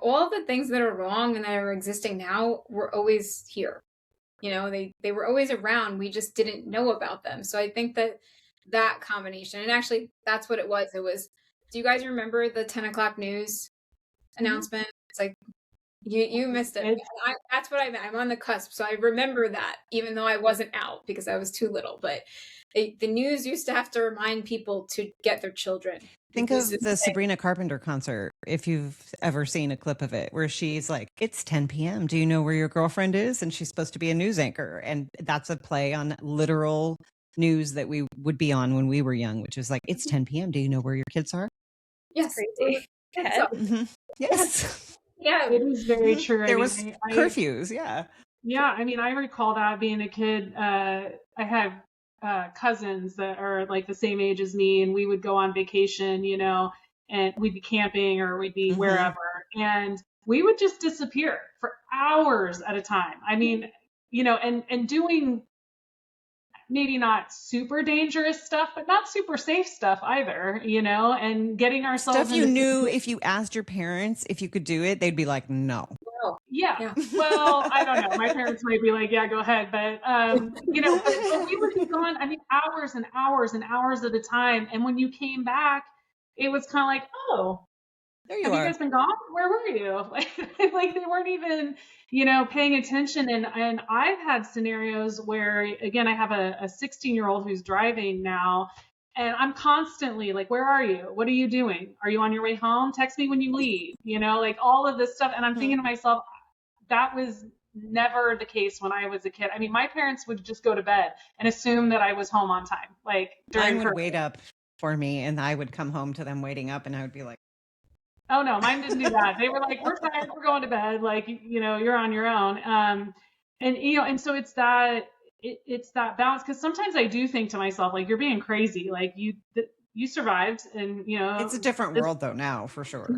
all the things that are wrong and that are existing now were always here. They were always around. We just didn't know about them. So I think that combination, and actually that's what it was. Do you guys remember the 10 o'clock news Mhm. announcement? It's like you missed it. It's That's what I meant. I'm on the cusp, so I remember that, even though I wasn't out because I was too little. But the news used to have to remind people to get their children. It Think used to of the say, Sabrina Carpenter concert, if you've ever seen a clip of it, where she's like, it's 10 p.m. Do you know where your girlfriend is? And she's supposed to be a news anchor. And that's a play on literal news that we would be on when we were young, which is like, it's 10 p.m. Do you know where your kids are? it's "Yes, where the crazy. kids Ted. are." Hmm. Yes, Yes. yeah, It is very true. I There mean, was I curfews. Yeah. yeah, I mean, I recall that being a kid. I have cousins that are like the same age as me, and we would go on vacation, and we'd be camping or we'd be Hmm. wherever, and we would just disappear for hours at a time. I mean, and doing maybe not super dangerous stuff, but not super safe stuff either, and getting ourselves Stuff you into knew situations. if you asked your parents if you could do it, they'd be like, no. no, Yeah. yeah. Well, I don't know. My parents might be like, yeah, go ahead. But, but we would be gone, I mean, hours and hours and hours at a time. And when you came back, it was kind of like, oh, There you have you are. guys been gone? Where were you? Like they weren't even, paying attention. And I've had scenarios where, again, I have a 16-year-old who's driving now, and I'm constantly like, where are you? What are you doing? Are you on your way home? Text me when you leave, like all of this stuff. And I'm thinking to myself, that was never the case when I was a kid. I mean, my parents would just go to bed and assume that I was home on time, like Mine during would her. wait up for me, and I would come home to them waiting up, and I would be like, Oh no, mine didn't do that. They were like, "We're tired, we're going to bed. Like, you're on your own." And so it's that balance, because sometimes I do think to myself, like, you're being crazy. Like you survived, and it's a different this. world though now, for sure.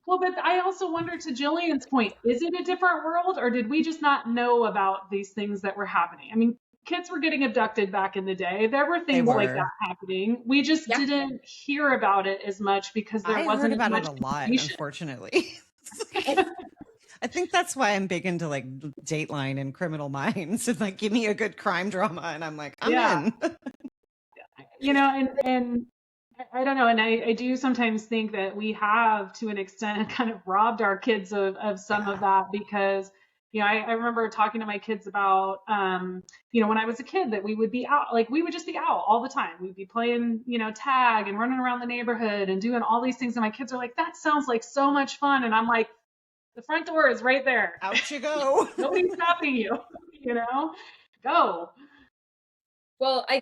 Well, but I also wonder, to Jillian's point, is it a different world, or did we just not know about these things that were happening? I mean, kids were getting abducted back in the day. There were They things like were. that happening. We just Yeah. didn't hear about it as much because there I heard wasn't as about it much a lot, information. unfortunately. I think that's why I'm big into like Dateline and Criminal Minds. And like, give me a good crime drama, and I'm like, I'm Yeah. in. And I don't know. And I do sometimes think that we have, to an extent, kind of robbed our kids of some of Yeah. that, because, I remember talking to my kids about, when I was a kid, that we would be out, like we would just be out all the time. We'd be playing, tag and running around the neighborhood and doing all these things. And my kids are like, that sounds like so much fun. And I'm like, the front door is right there. Out you go. Nobody's stopping you, go. Well,